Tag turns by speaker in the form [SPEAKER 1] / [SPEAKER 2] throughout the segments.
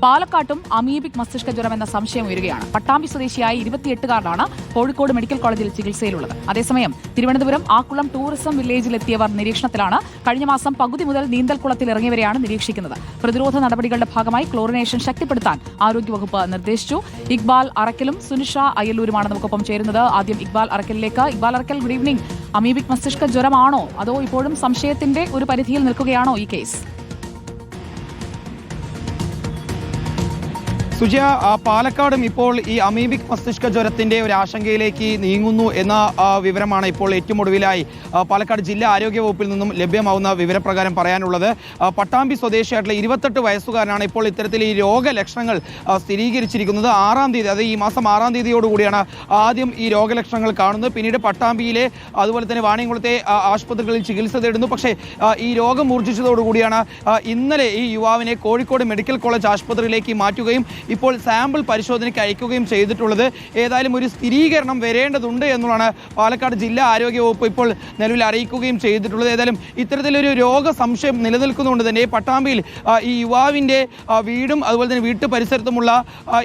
[SPEAKER 1] പാലക്കാട്ടും amoebic മസ്തിഷ്ക ജ്വരം എന്ന സംശയം ഉയരുകയാണ്. പട്ടാമ്പി സ്വദേശിയായ 28-കാരനാണ് കോഴിക്കോട് മെഡിക്കൽ കോളേജിൽ ചികിത്സയിലുള്ളത്. അതേസമയം തിരുവനന്തപുരം ആക്കുളം ടൂറിസം വില്ലേജിലെത്തിയവർ നിരീക്ഷണത്തിലാണ്. കഴിഞ്ഞ മാസം പകുതി മുതൽ നീന്തൽക്കുളത്തിൽ ഇറങ്ങിയവരെയാണ് നിരീക്ഷിക്കുന്നത്. പ്രതിരോധ നടപടികളുടെ ഭാഗമായി ക്ലോറിനേഷൻ ശക്തിപ്പെടുത്താൻ ആരോഗ്യവകുപ്പ് നിർദ്ദേശിച്ചു. ഇക്ബാൽ അറക്കലും സുനിഷ അയ്യല്ലൂരുമാണ് നമുക്കൊപ്പം ചേരുന്നത്. ആദ്യം ഇക്ബാൽ അറക്കലിലേക്ക്. Iqbal Arakkal, good evening. Amoebic മസ്തിഷ്ക ജ്വരമാണോ അതോ ഇപ്പോഴും സംശയത്തിന്റെ ഒരു പരിധിയിൽ നിൽക്കുകയാണോ ഈ കേസ്?
[SPEAKER 2] സുജയ, പാലക്കാടും ഇപ്പോൾ ഈ അമീബിക് മസ്തിഷ്ക ജ്വരത്തിന്റെ ഒരു ആശങ്കയിലേക്ക് നീങ്ങുന്നു എന്ന വിവരമാണ് ഇപ്പോൾ ഏറ്റവും ഒടുവിലായി പാലക്കാട് ജില്ലാ ആരോഗ്യ വകുപ്പിൽ നിന്നും ലഭ്യമാവുന്ന വിവരപ്രകാരം പറയാനുള്ളത്. പട്ടാമ്പി സ്വദേശിയായിട്ടുള്ള 28 വയസ്സുകാരനാണ് ഇപ്പോൾ ഇത്തരത്തിൽ ഈ രോഗലക്ഷണങ്ങൾ സ്ഥിരീകരിച്ചിരിക്കുന്നത്. 6-ാം തീയതി, അതായത് ഈ മാസം 6-ാം തീയതിയോടുകൂടിയാണ് ആദ്യം ഈ രോഗലക്ഷണങ്ങൾ കാണുന്നത്. പിന്നീട് പട്ടാമ്പിയിലെ അതുപോലെ തന്നെ വാണിയംകുളത്തെ ആശുപത്രികളിൽ ചികിത്സ തേടുന്നു. പക്ഷേ ഈ രോഗം മൂർച്ഛിച്ചതോടുകൂടിയാണ് ഇന്നലെ ഈ യുവാവിനെ കോഴിക്കോട് മെഡിക്കൽ കോളേജ് ആശുപത്രിയിലേക്ക് മാറ്റുകയും ഇപ്പോൾ സാമ്പിൾ പരിശോധനയ്ക്ക് അയക്കുകയും ചെയ്തിട്ടുള്ളത്. ഏതായാലും ഒരു സ്ഥിരീകരണം വരേണ്ടതുണ്ട് എന്നുള്ളതാണ് പാലക്കാട് ജില്ലാ ആരോഗ്യ വകുപ്പ് ഇപ്പോൾ നിലവിൽ അറിയിക്കുകയും ചെയ്തിട്ടുള്ളത്. ഏതായാലും ഇത്തരത്തിലൊരു രോഗ സംശയം നിലനിൽക്കുന്നതുകൊണ്ട് തന്നെ പട്ടാമ്പിയിൽ ഈ യുവാവിൻ്റെ വീടും അതുപോലെ തന്നെ വീട്ടു പരിസരത്തുമുള്ള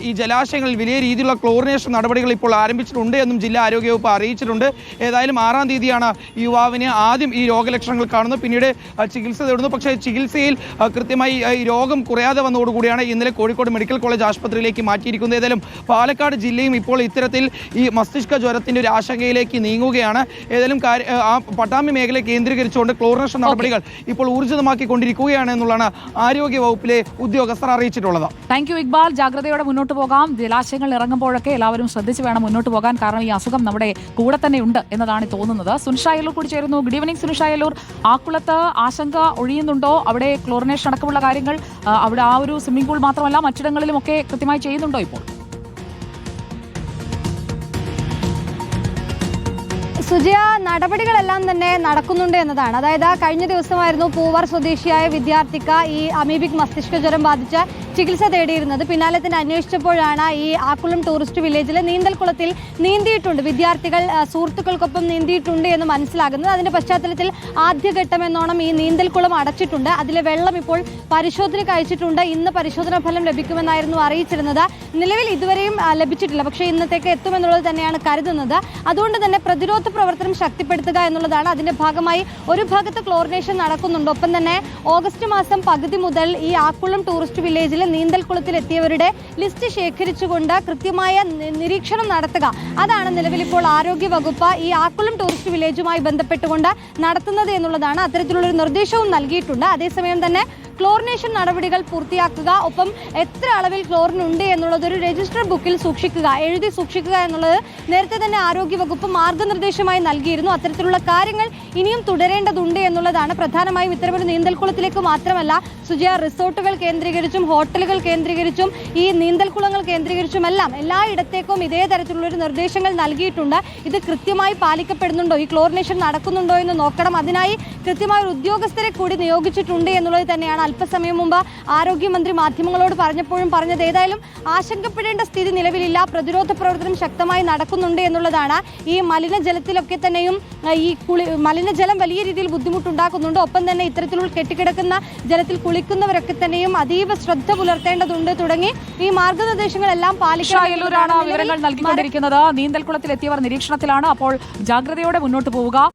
[SPEAKER 2] ഈ ജലാശയങ്ങളിൽ വലിയ രീതിയിലുള്ള ക്ലോറിനേഷൻ നടപടികൾ ഇപ്പോൾ ആരംഭിച്ചിട്ടുണ്ട് എന്നും ജില്ലാ ആരോഗ്യ വകുപ്പ് അറിയിച്ചിട്ടുണ്ട്. ഏതായാലും 6-ാം തീയതിയാണ് ഈ യുവാവിന് ആദ്യം ഈ രോഗലക്ഷണങ്ങൾ കാണുന്നത്. പിന്നീട് ചികിത്സ തേടുന്നു. പക്ഷേ ചികിത്സയിൽ കൃത്യമായി ഈ രോഗം കുറയാതെ വന്നതോടുകൂടിയാണ് ഇന്നലെ കോഴിക്കോട് മെഡിക്കൽ കോളേജ് ആശുപത്രിയിലേക്ക് മാറ്റിയിരിക്കുന്നത്. ഏതായാലും പാലക്കാട് ജില്ലയും ഇപ്പോൾ ഇത്തരത്തിൽ ഈ മസ്തിഷ്ക ജ്വരത്തിന്റെ ഒരു ആശങ്കയിലേക്ക് നീങ്ങുകയാണ്. ഏതായാലും ആ പട്ടാമ്പി മേഖല കേന്ദ്രീകരിച്ചുകൊണ്ട് ക്ലോറിനേഷൻ നടപടികൾ ഇപ്പോൾ ഊർജിതമാക്കിക്കൊണ്ടിരിക്കുകയാണ് എന്നുള്ളതാണ് ആരോഗ്യ വകുപ്പിലെ ഉദ്യോഗസ്ഥർ അറിയിച്ചിട്ടുള്ളത്.
[SPEAKER 1] Thank you Iqbal. ജാഗ്രതയോടെ മുന്നോട്ട് പോകാം. ജലാശയങ്ങൾ ഇറങ്ങുമ്പോഴൊക്കെ എല്ലാവരും ശ്രദ്ധിച്ച് വേണം മുന്നോട്ട് പോകാൻ. കാരണം ഈ അസുഖം നമ്മുടെ കൂടെ തന്നെ ഉണ്ട് എന്നതാണ് തോന്നുന്നത്. സുനിഷ അയ്യല്ലൂർ കൂടി ചേരുന്നു. Good evening Sunisha Ayyalloor. ആക്കുളത്ത് ആശങ്ക ഒഴിയുന്നുണ്ടോ? അവിടെ ക്ലോറിനേഷൻ അടക്കമുള്ള കാര്യങ്ങൾ അവിടെ ആ ഒരു സ്വിമ്മിംഗ് പൂൾ മാത്രമല്ല മറ്റിടങ്ങളിലും ഒക്കെ കൃത്യമായി ചെയ്യുന്നുണ്ടോ ഇപ്പോൾ?
[SPEAKER 3] സുജയ, നടപടികളെല്ലാം തന്നെ നടക്കുന്നുണ്ട് എന്നതാണ്. അതായത് കഴിഞ്ഞ ദിവസമായിരുന്നു പൂവാർ സ്വദേശിയായ വിദ്യാർത്ഥിക്ക് ഈ അമീബിക് മസ്തിഷ്ക ജ്വരം ബാധിച്ച് ചികിത്സ തേടിയിരുന്നത്. പിന്നാലെ തന്നെ അന്വേഷിച്ചപ്പോഴാണ് ഈ ആക്കുളം ടൂറിസ്റ്റ് വില്ലേജിലെ നീന്തൽക്കുളത്തിൽ നീന്തിയിട്ടുണ്ട്, വിദ്യാർത്ഥികൾ സുഹൃത്തുക്കൾക്കൊപ്പം നീന്തിയിട്ടുണ്ട് എന്ന് മനസ്സിലാകുന്നത്. അതിന്റെ പശ്ചാത്തലത്തിൽ ആദ്യഘട്ടം എന്നോണം ഈ നീന്തൽക്കുളം അടച്ചിട്ടുണ്ട്. അതിലെ വെള്ളം ഇപ്പോൾ പരിശോധനയ്ക്ക് അയച്ചിട്ടുണ്ട്. ഇന്ന് പരിശോധനാ ഫലം ലഭിക്കുമെന്നായിരുന്നു അറിയിച്ചിരുന്നത്. നിലവിൽ ഇതുവരെയും ലഭിച്ചിട്ടില്ല. പക്ഷേ ഇന്നത്തേക്ക് എത്തുമെന്നുള്ളത് തന്നെയാണ് കരുതുന്നത്. അതുകൊണ്ട് തന്നെ പ്രതിരോധ പ്രവർത്തനം ശക്തിപ്പെടുത്തുക എന്നുള്ളതാണ്. അതിന്റെ ഭാഗമായി ഒരു ഭാഗത്ത് ക്ലോറിനേഷൻ നടക്കുന്നുണ്ട്. ഒപ്പം തന്നെ ഓഗസ്റ്റ് മാസം പകുതി മുതൽ ഈ ആക്കുളം ടൂറിസ്റ്റ് വില്ലേജിൽ നീന്തൽക്കുളത്തിൽ എത്തിയവരുടെ ലിസ്റ്റ് ശേഖരിച്ചുകൊണ്ട് കൃത്യമായ നിരീക്ഷണം നടത്തുക, അതാണ് നിലവിൽ ഇപ്പോൾ ആരോഗ്യ വകുപ്പ് ഈ ആക്കുളം ടൂറിസ്റ്റ് വില്ലേജുമായി ബന്ധപ്പെട്ടുകൊണ്ട് നടത്തുന്നത് എന്നുള്ളതാണ്. അത്തരത്തിലുള്ളൊരു നിർദ്ദേശവും നൽകിയിട്ടുണ്ട്. അതേസമയം തന്നെ ക്ലോറിനേഷൻ നടപടികൾ പൂർത്തിയാക്കുക, ഒപ്പം എത്ര അളവിൽ ക്ലോറിൻ ഉണ്ട് എന്നുള്ളത് ഒരു രജിസ്റ്റർ ബുക്കിൽ സൂക്ഷിക്കുക, എഴുതി സൂക്ഷിക്കുക എന്നുള്ളത് നേരത്തെ തന്നെ ആരോഗ്യവകുപ്പ് മാർഗനിർദ്ദേശമായി നൽകിയിരുന്നു. അത്തരത്തിലുള്ള കാര്യങ്ങൾ ഇനിയും തുടരേണ്ടതുണ്ട് എന്നുള്ളതാണ്. പ്രധാനമായും ഇത്തരമൊരു നീന്തൽക്കുളത്തിലേക്ക് മാത്രമല്ല സുജയ, റിസോർട്ടുകൾ കേന്ദ്രീകരിച്ചും ഹോട്ടലുകൾ കേന്ദ്രീകരിച്ചും ഈ നീന്തൽക്കുളങ്ങൾ കേന്ദ്രീകരിച്ചുമെല്ലാം എല്ലായിടത്തേക്കും ഇതേ തരത്തിലുള്ളൊരു നിർദ്ദേശങ്ങൾ നൽകിയിട്ടുണ്ട്. ഇത് കൃത്യമായി പാലിക്കപ്പെടുന്നുണ്ടോ, ഈ ക്ലോറിനേഷൻ നടക്കുന്നുണ്ടോ എന്ന് നോക്കണം. അതിനായി കൃത്യമായ ഒരു ഉദ്യോഗസ്ഥരെ കൂടി നിയോഗിച്ചിട്ടുണ്ട് എന്നുള്ളത് തന്നെയാണ് അല്പസമയം മുമ്പ് ആരോഗ്യമന്ത്രി മാധ്യമങ്ങളോട് പറഞ്ഞപ്പോഴും പറഞ്ഞത്. ഏതായാലും ആശങ്കപ്പെടേണ്ട സ്ഥിതി നിലവിലില്ല. പ്രതിരോധ പ്രവർത്തനം ശക്തമായി നടക്കുന്നുണ്ട് എന്നുള്ളതാണ്. ഈ മലിനജലത്തിലൊക്കെ തന്നെയും ഈ മലിനജലം വലിയ രീതിയിൽ ബുദ്ധിമുട്ടുണ്ടാക്കുന്നുണ്ട്. ഒപ്പം തന്നെ ഇത്തരത്തിലുള്ള കെട്ടിക്കിടക്കുന്ന ജലത്തിൽ കുളിക്കുന്നവരൊക്കെ തന്നെയും അതീവ ശ്രദ്ധ പുലർത്തേണ്ടതുണ്ട്. തുടങ്ങി ഈ മാർഗനിർദ്ദേശങ്ങളെല്ലാം
[SPEAKER 1] പാലിക്കാനാണ് വിവരങ്ങൾ നൽകിക്കൊണ്ടിരിക്കുന്നത്. നീന്തൽക്കുളത്തിൽ എത്തിയവർ നിരീക്ഷണത്തിലാണ്. അപ്പോൾ ജാഗ്രതയോടെ മുന്നോട്ട് പോവുക.